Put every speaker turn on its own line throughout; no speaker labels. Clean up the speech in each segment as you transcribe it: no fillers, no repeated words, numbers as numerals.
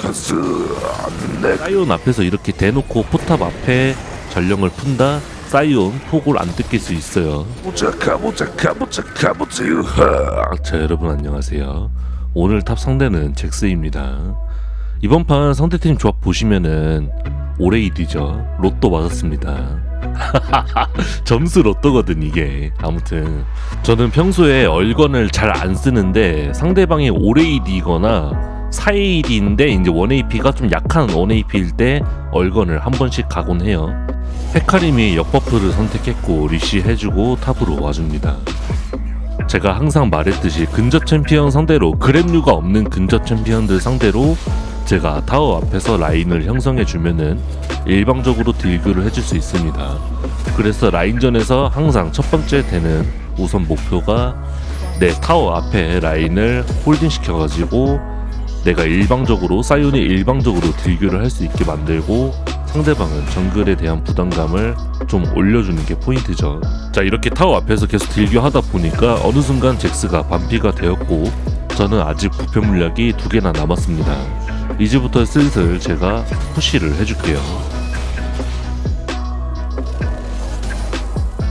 가스 내
사이온 앞에서 이렇게 대놓고 포탑 앞에 전령을 푼다. 사이온 폭을 안 뜯길 수 있어요.
가보자
자, 여러분 안녕하세요. 오늘 탑 상대는 잭스입니다. 이번 판 상대팀 조합 보시면은 오레이디죠. 로또 맞았습니다. 점수 로또거든 이게. 아무튼 저는 평소에 얼건을 잘 안 쓰는데 상대방이 오레이디거나 4AD인데 이제 1AP가 좀 약한 1AP일 때 얼건을 한 번씩 가곤 해요. 헤카림이 역버프를 선택했고 리시 해주고 탑으로 와줍니다. 제가 항상 말했듯이 근접 챔피언 상대로 그랩류가 없는 근접 챔피언들 상대로 제가 타워 앞에서 라인을 형성해주면은 일방적으로 딜교를 해줄 수 있습니다. 그래서 라인전에서 항상 첫 번째 되는 우선 목표가 내 타워 앞에 라인을 홀딩 시켜가지고 내가 일방적으로 사이온이 일방적으로 딜교를 할 수 있게 만들고 상대방은 정글에 대한 부담감을 좀 올려주는 게 포인트죠. 자, 이렇게 타워 앞에서 계속 딜교하다 보니까 어느 순간 잭스가 반피가 되었고 저는 아직 부패 물약이 2개나 남았습니다. 이제부터 슬슬 제가 푸시를 해줄게요.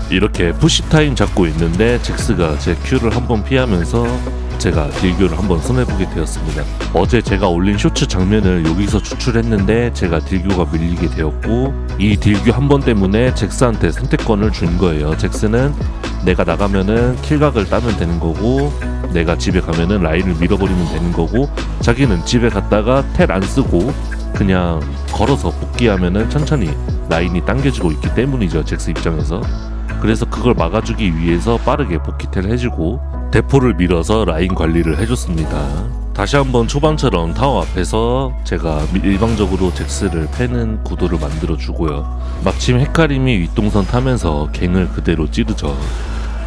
이렇게 푸시 타임 잡고 있는데 잭스가 제 큐를 한번 피하면서 제가 딜교를 한번 손해보게 되었습니다. 어제 제가 올린 쇼츠 장면을 여기서 추출했는데 제가 딜교가 밀리게 되었고 이 딜교 한 번 때문에 잭스한테 선택권을 준 거예요. 잭스는 내가 나가면은 킬각을 따면 되는 거고 내가 집에 가면은 라인을 밀어버리면 되는 거고 자기는 집에 갔다가 텔 안 쓰고 그냥 걸어서 복귀하면은 천천히 라인이 당겨지고 있기 때문이죠. 잭스 입장에서. 그래서 그걸 막아주기 위해서 빠르게 복귀텔 해주고 대포를 밀어서 라인 관리를 해줬습니다. 다시 한번 초반처럼 타워 앞에서 제가 일방적으로 잭스를 패는 구도를 만들어주고요. 마침 헤카림이 윗동선 타면서 갱을 그대로 찌르죠.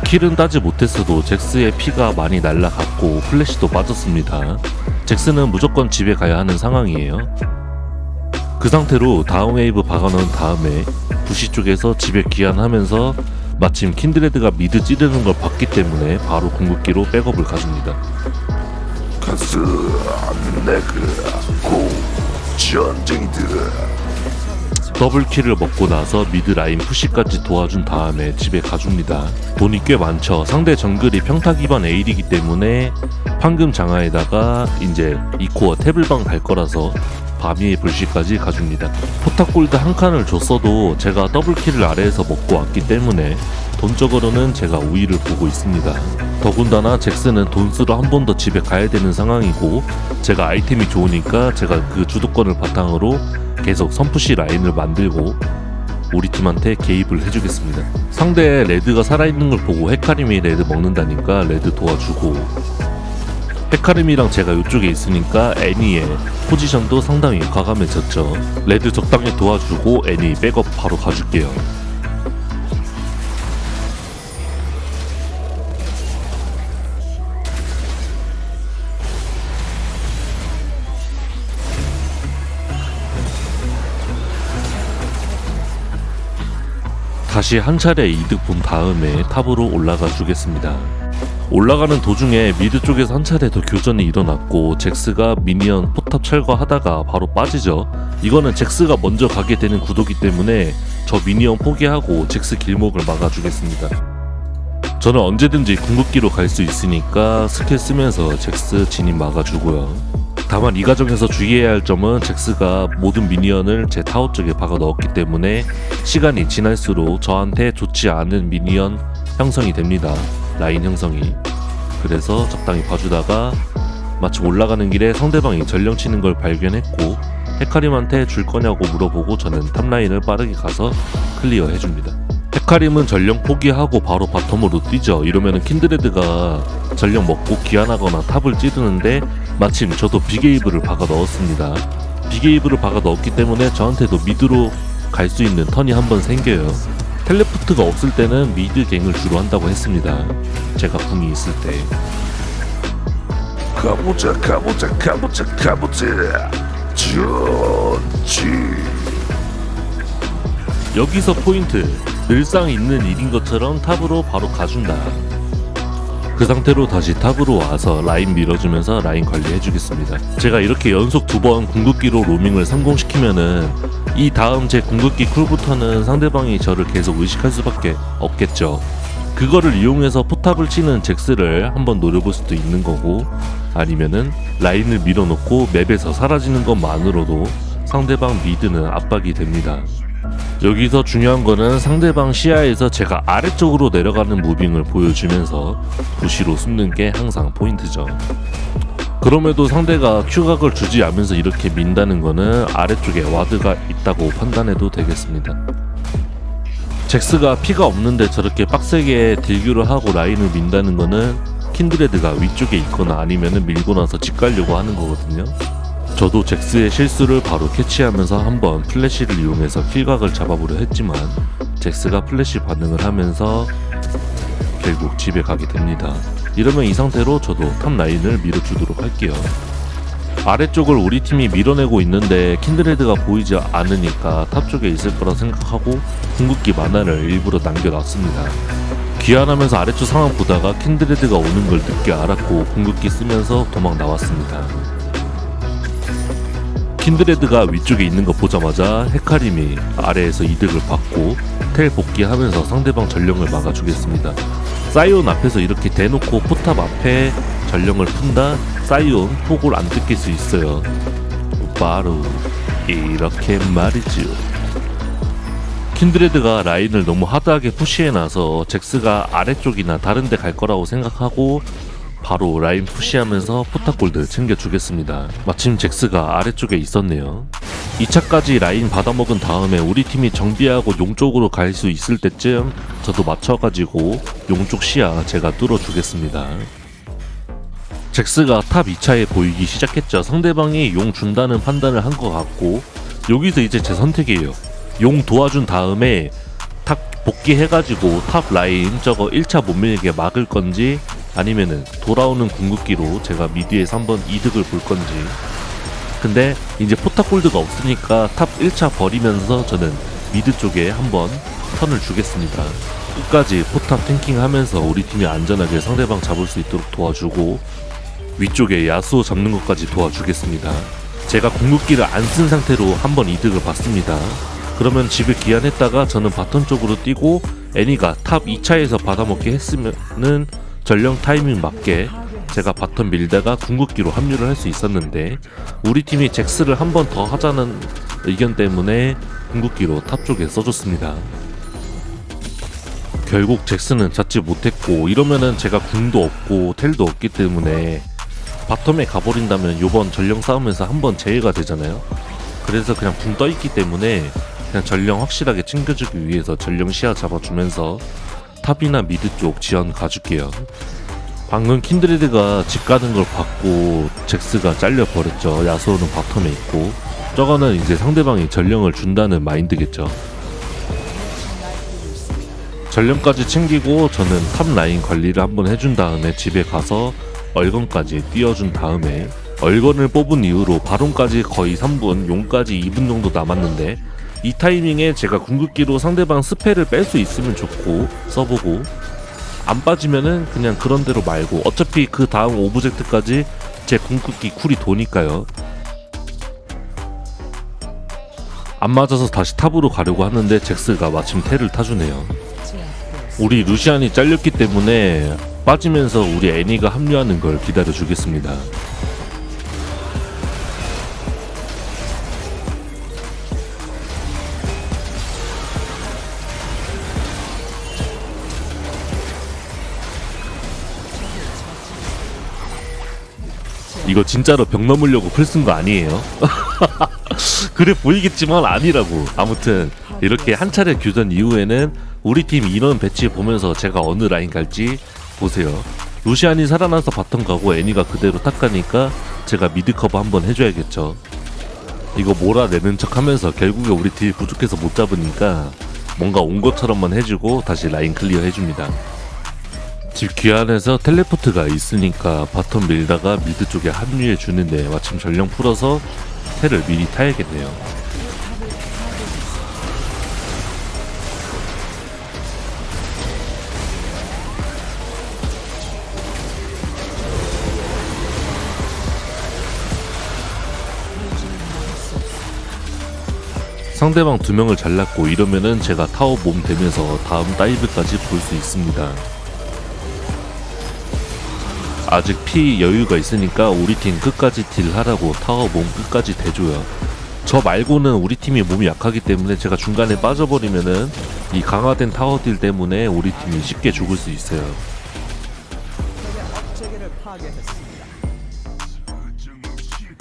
킬은 따지 못했어도 잭스의 피가 많이 날라갔고 플래시도 빠졌습니다. 잭스는 무조건 집에 가야 하는 상황이에요. 그 상태로 다음 웨이브 박아놓은 다음에 부시 쪽에서 집에 귀환하면서 마침 킨드레드가 미드 찌르는 걸 봤기 때문에 바로 궁극기로 백업을 가줍니다.
가스 내그 고 전쟁이들
더블킬을 먹고 나서 미드 라인 푸시까지 도와준 다음에 집에 가줍니다. 돈이 꽤 많죠. 상대 정글이 평타 기반 AD이기 때문에 황금 장화에다가 이제 2코어 태블방 갈 거라서 바미의 불씨까지 가줍니다. 포탑 골드 한 칸을 줬어도 제가 더블킬을 아래에서 먹고 왔기 때문에 돈적으로는 제가 우위를 보고 있습니다. 더군다나 잭스는 돈 쓰러 한 번 더 집에 가야 되는 상황이고 제가 아이템이 좋으니까 제가 그 주도권을 바탕으로 계속 선푸시 라인을 만들고 우리 팀한테 개입을 해주겠습니다. 상대 레드가 살아있는 걸 보고 헤카림이 레드 먹는다니까 레드 도와주고 헤카림이랑 제가 이쪽에 있으니까 애니의 포지션도 상당히 과감해졌죠. 레드 적당히 도와주고 애니 백업 바로 가줄게요. 다시 한 차례 이득 본 다음에 탑으로 올라가 주겠습니다. 올라가는 도중에 미드 쪽에서 한 차례 더 교전이 일어났고 잭스가 미니언 포탑 철거하다가 바로 빠지죠. 이거는 잭스가 먼저 가게 되는 구도기 때문에 저 미니언 포기하고 잭스 길목을 막아주겠습니다. 저는 언제든지 궁극기로 갈 수 있으니까 스킬 쓰면서 잭스 진입 막아주고요. 다만 이 과정에서 주의해야 할 점은 잭스가 모든 미니언을 제 타워 쪽에 박아 넣었기 때문에 시간이 지날수록 저한테 좋지 않은 미니언 형성이 됩니다. 라인 형성이. 그래서 적당히 봐주다가 마침 올라가는 길에 상대방이 전령 치는 걸 발견했고 헤카림한테 줄 거냐고 물어보고 저는 탑라인을 빠르게 가서 클리어 해줍니다. 헤카림은 전령 포기하고 바로 바텀으로 뛰죠. 이러면은 킨드레드가 전령 먹고 귀환하거나 탑을 찌르는데 마침 저도 빅웨이브를 박아 넣었습니다. 빅웨이브를 박아 넣었기 때문에 저한테도 미드로 갈 수 있는 턴이 한번 생겨요. 텔레포트가 없을 때는 미드 갱을 주로 한다고 했습니다. 제가 궁이 있을 때.
가보자 전지
여기서 포인트. 늘상 있는 일인 것처럼 탑으로 바로 가준다. 그 상태로 다시 탑으로 와서 라인 밀어주면서 라인 관리해주겠습니다. 제가 이렇게 연속 2번 궁극기로 로밍을 성공시키면은 이 다음 제 궁극기 쿨부터는 상대방이 저를 계속 의식할 수밖에 없겠죠. 그거를 이용해서 포탑을 치는 잭스를 한번 노려볼 수도 있는 거고, 아니면은 라인을 밀어놓고 맵에서 사라지는 것만으로도 상대방 미드는 압박이 됩니다. 여기서 중요한 거는 상대방 시야에서 제가 아래쪽으로 내려가는 무빙을 보여주면서 부시로 숨는 게 항상 포인트죠. 그럼에도 상대가 큐각을 주지 않으면서 이렇게 민다는 거는 아래쪽에 와드가 있다고 판단해도 되겠습니다. 잭스가 피가 없는데 저렇게 빡세게 딜교를 하고 라인을 민다는 거는 킨드레드가 위쪽에 있거나 아니면은 밀고 나서 집 가려고 하는 거거든요. 저도 잭스의 실수를 바로 캐치하면서 한번 플래시를 이용해서 킬각을 잡아보려 했지만 잭스가 플래시 반응을 하면서 결국 집에 가게 됩니다. 이러면 이 상태로 저도 탑 라인을 밀어주도록 할게요. 아래쪽을 우리 팀이 밀어내고 있는데 킨드레드가 보이지 않으니까 탑 쪽에 있을 거라 생각하고 궁극기 만화를 일부러 남겨놨습니다. 귀환하면서 아래쪽 상황 보다가 킨드레드가 오는 걸 늦게 알았고 궁극기 쓰면서 도망 나왔습니다. 킨드레드가 위쪽에 있는 거 보자마자 헤카림이 아래에서 이득을 받고 텔 복귀하면서 상대방 전령을 막아주겠습니다. 사이온 앞에서 이렇게 대놓고 포탑 앞에 전령을 푼다? 사이온 폭을 안 뜯길 수 있어요. 바로 이렇게 말이죠. 킨드레드가 라인을 너무 하드하게 푸시해놔서 잭스가 아래쪽이나 다른 데 갈 거라고 생각하고 바로 라인 푸시하면서 포탑골드 챙겨주겠습니다. 마침 잭스가 아래쪽에 있었네요. 2차까지 라인 받아먹은 다음에 우리 팀이 정비하고 용 쪽으로 갈 수 있을 때쯤 저도 맞춰가지고 용 쪽 시야 제가 뚫어주겠습니다. 잭스가 탑 2차에 보이기 시작했죠. 상대방이 용 준다는 판단을 한 것 같고 여기서 이제 제 선택이에요. 용 도와준 다음에 탑 복귀해가지고 탑 라인 저거 1차 못 밀게 막을 건지 아니면은 돌아오는 궁극기로 제가 미드에서 한번 이득을 볼 건지. 근데 이제 포탑 골드가 없으니까 탑 1차 버리면서 저는 미드 쪽에 한번 턴을 주겠습니다. 끝까지 포탑 탱킹하면서 우리 팀이 안전하게 상대방 잡을 수 있도록 도와주고 위쪽에 야수호 잡는 것까지 도와주겠습니다. 제가 궁극기를 안 쓴 상태로 한번 이득을 받습니다. 그러면 집에 귀환했다가 저는 바텀 쪽으로 뛰고 애니가 탑 2차에서 받아먹게 했으면은 전령 타이밍 맞게 제가 바텀 밀다가 궁극기로 합류를 할 수 있었는데 우리 팀이 잭스를 한 번 더 하자는 의견 때문에 궁극기로 탑 쪽에 써줬습니다. 결국 잭스는 잡지 못했고 이러면은 제가 궁도 없고 텔도 없기 때문에 바텀에 가버린다면 요번 전령 싸움에서 한번 제외가 되잖아요. 그래서 그냥 붕 떠있기 때문에 그냥 전령 확실하게 챙겨주기 위해서 전령 시야 잡아주면서 탑이나 미드 쪽 지원 가줄게요. 방금 킨드레드가 집 가는 걸 받고 잭스가 잘려버렸죠. 야수호는 바텀에 있고 저거는 이제 상대방이 전령을 준다는 마인드겠죠. 전령까지 챙기고 저는 탑 라인 관리를 한번 해준 다음에 집에 가서 얼건까지 띄워준 다음에 얼건을 뽑은 이후로 바론까지 거의 3분, 용까지 2분 정도 남았는데 이 타이밍에 제가 궁극기로 상대방 스펠을 뺄 수 있으면 좋고 써보고 안 빠지면은 그냥 그런대로 말고 어차피 그 다음 오브젝트까지 제 궁극기 쿨이 도니까요. 안 맞아서 다시 탑으로 가려고 하는데 잭스가 마침 텔을 타주네요. 우리 루시안이 잘렸기 때문에 빠지면서 우리 애니가 합류하는 걸 기다려주겠습니다. 이거 진짜로 벽 넘으려고 풀 쓴 거 아니에요? 그래 보이겠지만 아니라고. 아무튼 이렇게 한 차례 교전 이후에는 우리 팀 인원 배치 보면서 제가 어느 라인 갈지 보세요. 루시안이 살아나서 바텀 가고 애니가 그대로 탑 가니까 제가 미드 커버 한번 해줘야겠죠. 이거 몰아내는 척 하면서 결국에 우리 딜 부족해서 못 잡으니까 뭔가 온 것처럼만 해주고 다시 라인 클리어 해줍니다. 집 귀환해서 텔레포트가 있으니까 바텀 밀다가 미드 쪽에 합류해 주는데 마침 전령 풀어서 텔을 미리 타야겠네요. 상대방 2명을 잘랐고 이러면은 제가 타워 몸 되면서 다음 다이브까지 볼 수 있습니다. 아직 피 여유가 있으니까 우리 팀 끝까지 딜하라고 타워 몸 끝까지 대줘요. 저 말고는 우리 팀이 몸이 약하기 때문에 제가 중간에 빠져버리면은 이 강화된 타워 딜 때문에 우리 팀이 쉽게 죽을 수 있어요.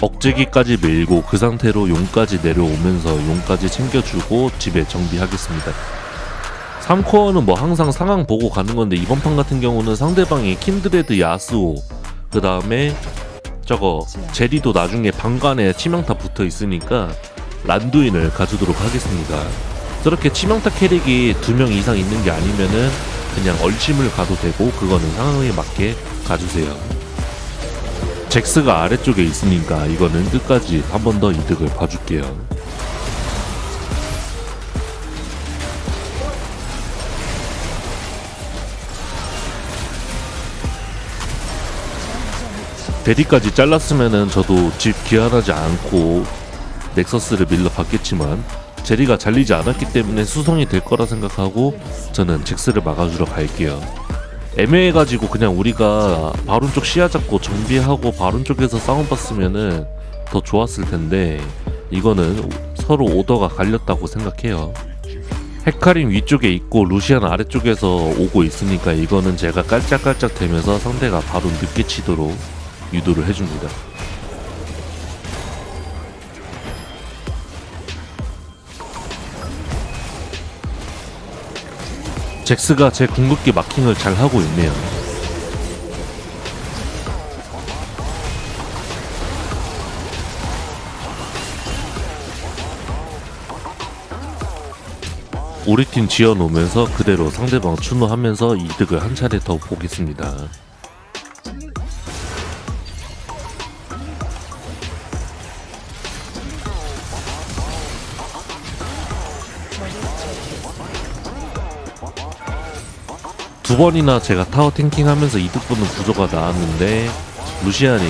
억제기까지 밀고 그 상태로 용까지 내려오면서 용까지 챙겨주고 집에 정비하겠습니다. 3코어는 뭐 항상 상황 보고 가는 건데 이번 판 같은 경우는 상대방이 킨드레드 야스오 그 다음에 저거 제리도 나중에 방관에 치명타 붙어 있으니까 란두인을 가주도록 하겠습니다. 저렇게 치명타 캐릭이 2명 이상 있는 게 아니면은 그냥 얼침을 가도 되고 그거는 상황에 맞게 가주세요. 잭스가 아래쪽에 있으니까 이거는 끝까지 한 번 더 이득을 봐줄게요. 베리까지 잘랐으면은 저도 집 귀환하지 않고 넥서스를 밀러 받겠지만 제리가 잘리지 않았기 때문에 수성이 될 거라 생각하고 저는 잭스를 막아주러 갈게요. 애매해가지고 그냥 우리가 바론 쪽 시야 잡고 정비하고 바론 쪽에서 싸움 봤으면은 더 좋았을 텐데 이거는 서로 오더가 갈렸다고 생각해요. 헤카림 위쪽에 있고 루시안 아래쪽에서 오고 있으니까 이거는 제가 깔짝깔짝 대면서 상대가 바로 늦게 치도록 유도를 해줍니다. 잭스가 제 궁극기 마킹을 잘 하고 있네요. 우리 팀 지어놓으면서 그대로 상대방 추노하면서 이득을 한 차례 더 보겠습니다. 두 번이나 제가 타워 탱킹하면서 이득 보는 구조가 나왔는데 루시안이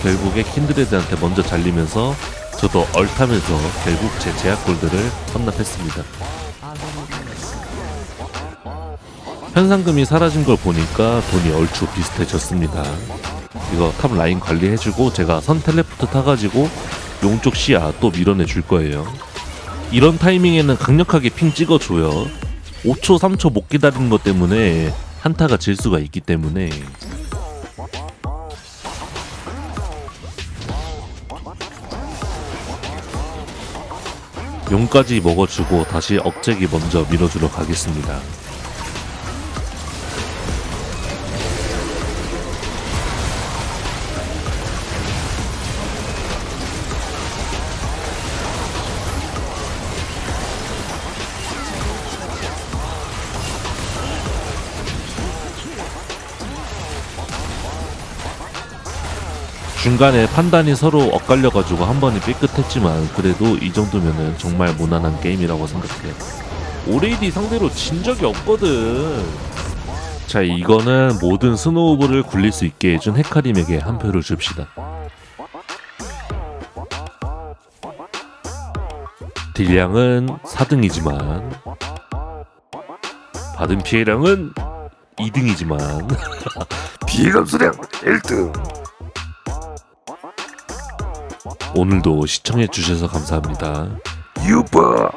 결국에 킨드레드한테 먼저 잘리면서 저도 얼타면서 결국 제 제약 골드를 헌납했습니다. 현상금이 사라진 걸 보니까 돈이 얼추 비슷해졌습니다. 이거 탑 라인 관리해주고 제가 선 텔레포트 타가지고 용쪽 시야 또 밀어내 줄 거예요. 이런 타이밍에는 강력하게 핑 찍어줘요. 5초 3초 못 기다리는 것 때문에 한타가 질 수가 있기 때문에 용까지 먹어주고 다시 억제기 먼저 밀어주러 가겠습니다. 중간에 판단이 서로 엇갈려가지고 한 번이 삐끗했지만 그래도 이 정도면은 정말 무난한 게임이라고 생각해. 오레이디 상대로 진 적이 없거든. 자, 이거는 모든 스노우볼을 굴릴 수 있게 해준 헤카림에게 한 표를 줍시다. 딜량은 4등이지만 받은 피해량은 2등이지만
비감수량 1등.
오늘도 시청해주셔서 감사합니다.
유바